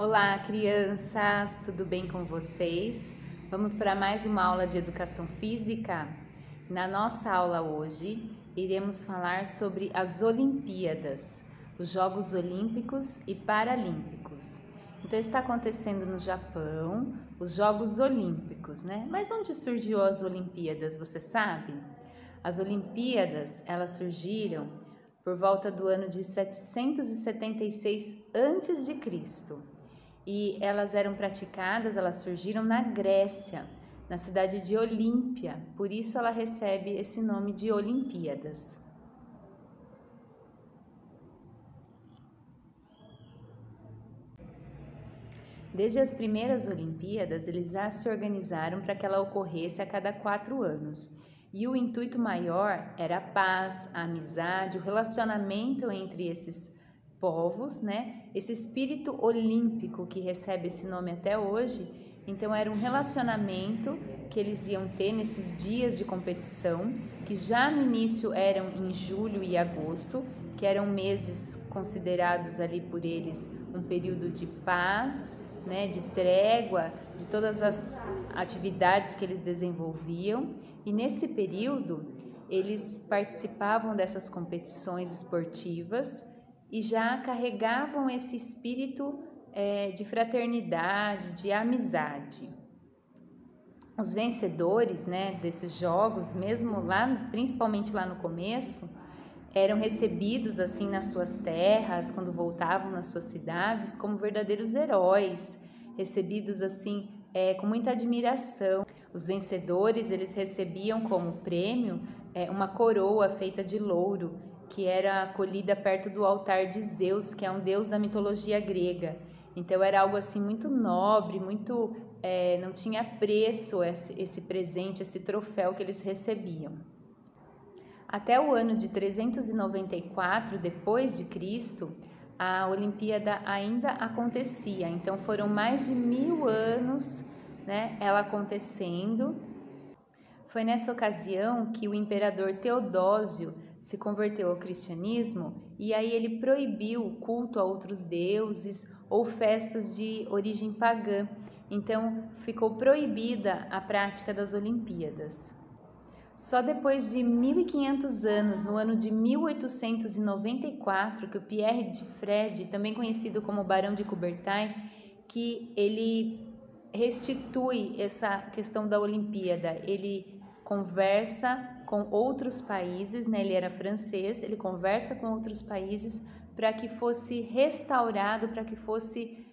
Olá, crianças, tudo bem com vocês? Vamos para mais uma aula de educação física? Na nossa aula hoje, iremos falar sobre as Olimpíadas, os Jogos Olímpicos e Paralímpicos. Então, está acontecendo no Japão os Jogos Olímpicos, né? Mas onde surgiu as Olimpíadas, você sabe? As Olimpíadas, elas surgiram por volta do ano de 776 a.C. E elas eram praticadas, elas surgiram na Grécia, na cidade de Olímpia, por isso ela recebe esse nome de Olimpíadas. Desde as primeiras Olimpíadas, eles já se organizaram para que ela ocorresse a cada 4 anos. E o intuito maior era a paz, a amizade, o relacionamento entre esses povos, né? Esse espírito olímpico que recebe esse nome até hoje. Então era um relacionamento que eles iam ter nesses dias de competição, que já no início eram em julho e agosto, que eram meses considerados ali por eles um período de paz, né, de trégua, de todas as atividades que eles desenvolviam. E nesse período eles participavam dessas competições esportivas e já carregavam esse espírito de fraternidade, de amizade. Os vencedores, né, desses jogos, mesmo lá, principalmente lá no começo, eram recebidos assim nas suas terras, quando voltavam nas suas cidades, como verdadeiros heróis, recebidos assim com muita admiração. Os vencedores, eles recebiam como prêmio uma coroa feita de louro, que era colhida perto do altar de Zeus, que é um deus da mitologia grega. Então era algo assim muito nobre, muito não tinha preço esse presente, esse troféu que eles recebiam. Até o ano de 394 depois de Cristo, a Olimpíada ainda acontecia. Então foram mais de 1000 anos, né, ela acontecendo. Foi nessa ocasião que o imperador Teodósio se converteu ao cristianismo e aí ele proibiu o culto a outros deuses ou festas de origem pagã. Então ficou proibida a prática das Olimpíadas. Só depois de 1500 anos, no ano de 1894, que o Pierre de Fred, também conhecido como Barão de Coubertin, que ele restitui essa questão da Olimpíada. Ele conversa com outros países, né? Ele era francês, ele conversa com outros países para que fosse restaurado, para que fosse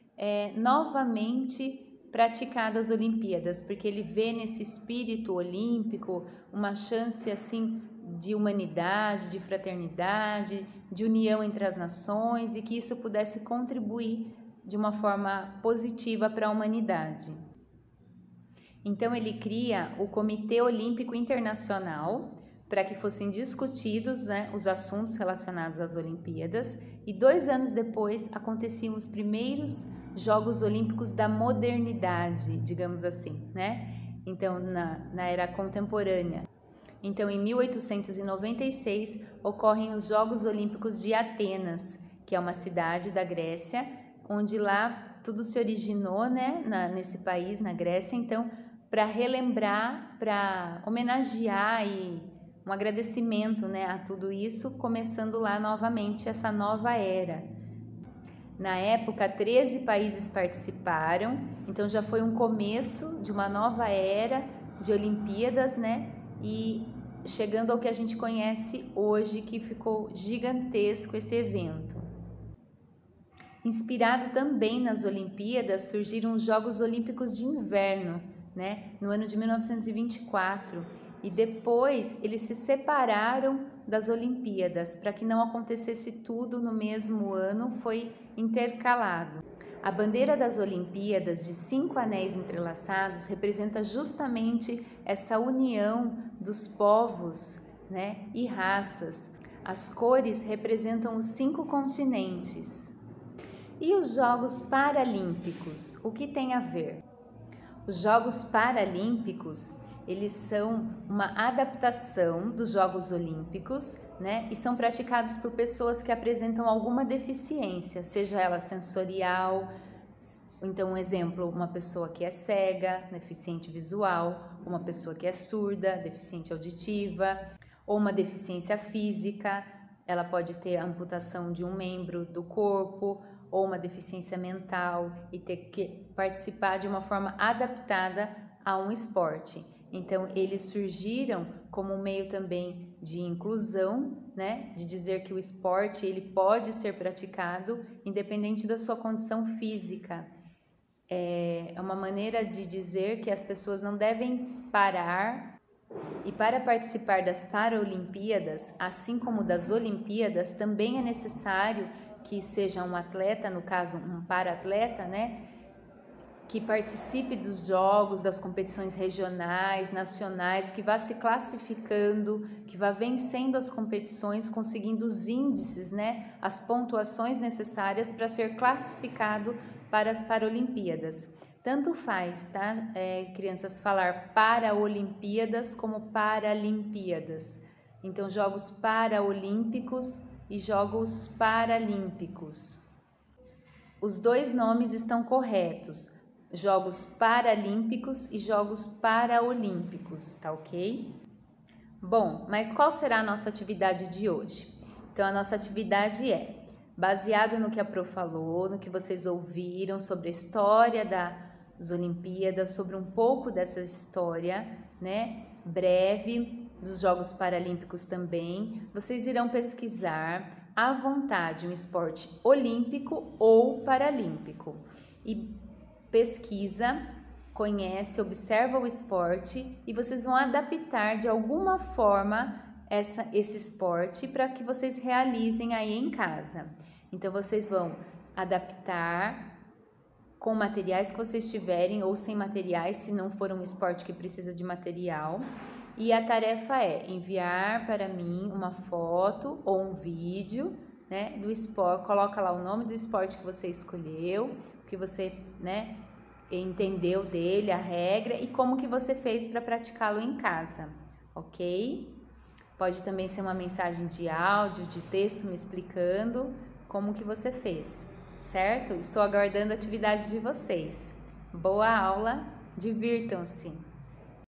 novamente praticadas as Olimpíadas, porque ele vê nesse espírito olímpico uma chance assim de humanidade, de fraternidade, de união entre as nações e que isso pudesse contribuir de uma forma positiva para a humanidade. Então ele cria o Comitê Olímpico Internacional para que fossem discutidos, né, os assuntos relacionados às Olimpíadas, e 2 anos depois aconteciam os primeiros Jogos Olímpicos da modernidade, digamos assim, né? Então na era contemporânea. Então em 1896 ocorrem os Jogos Olímpicos de Atenas, que é uma cidade da Grécia, onde lá tudo se originou, né, nesse país, na Grécia. Então, para relembrar, para homenagear e um agradecimento, né, a tudo isso, começando lá novamente essa nova era. Na época, 13 países participaram, então já foi um começo de uma nova era de Olimpíadas, né, e chegando ao que a gente conhece hoje, que ficou gigantesco esse evento. Inspirado também nas Olimpíadas, surgiram os Jogos Olímpicos de Inverno, né, no ano de 1924, e depois eles se separaram das Olimpíadas para que não acontecesse tudo no mesmo ano, foi intercalado. A bandeira das Olimpíadas, de 5 anéis entrelaçados, representa justamente essa união dos povos, né, e raças. As cores representam os 5 continentes. E os Jogos Paralímpicos, o que tem a ver? Os Jogos Paralímpicos, eles são uma adaptação dos Jogos Olímpicos, né? E são praticados por pessoas que apresentam alguma deficiência, seja ela sensorial, Então, um exemplo, uma pessoa que é cega, deficiente visual, uma pessoa que é surda, deficiente auditiva, ou uma deficiência física, ela pode ter a amputação de um membro do corpo, ou uma deficiência mental e ter que participar de uma forma adaptada a um esporte. Então, eles surgiram como um meio também de inclusão, né? De dizer que o esporte ele pode ser praticado independente da sua condição física. É uma maneira de dizer que as pessoas não devem parar. E para participar das Paralimpíadas, assim como das Olimpíadas, também é necessário que seja um atleta, no caso um para-atleta, né? Que participe dos jogos, das competições regionais, nacionais, que vá se classificando, que vá vencendo as competições, conseguindo os índices, né, as pontuações necessárias para ser classificado para as Paralimpíadas. Tanto faz, tá, crianças, falar Paraolimpíadas como Paralimpíadas. Então, Jogos Paraolímpicos e Jogos Paralímpicos. Os dois nomes estão corretos. Jogos Paralímpicos e Jogos Paraolímpicos, tá ok? Bom, mas qual será a nossa atividade de hoje? Então, a nossa atividade é, baseado no que a Pro falou, no que vocês ouviram sobre a história das Olimpíadas, sobre um pouco dessa história, né, breve, dos Jogos Paralímpicos também, vocês irão pesquisar à vontade um esporte olímpico ou paralímpico. E pesquisa, conhece, observa o esporte e vocês vão adaptar de alguma forma esse esporte para que vocês realizem aí em casa. Então, vocês vão adaptar com materiais que vocês tiverem ou sem materiais, se não for um esporte que precisa de material. E a tarefa é enviar para mim uma foto ou um vídeo, né, do esporte. Coloca lá o nome do esporte que você escolheu, que você, né, entendeu dele, a regra e como que você fez para praticá-lo em casa, ok? Pode também ser uma mensagem de áudio, de texto me explicando como que você fez, certo? Estou aguardando a atividade de vocês. Boa aula, divirtam-se!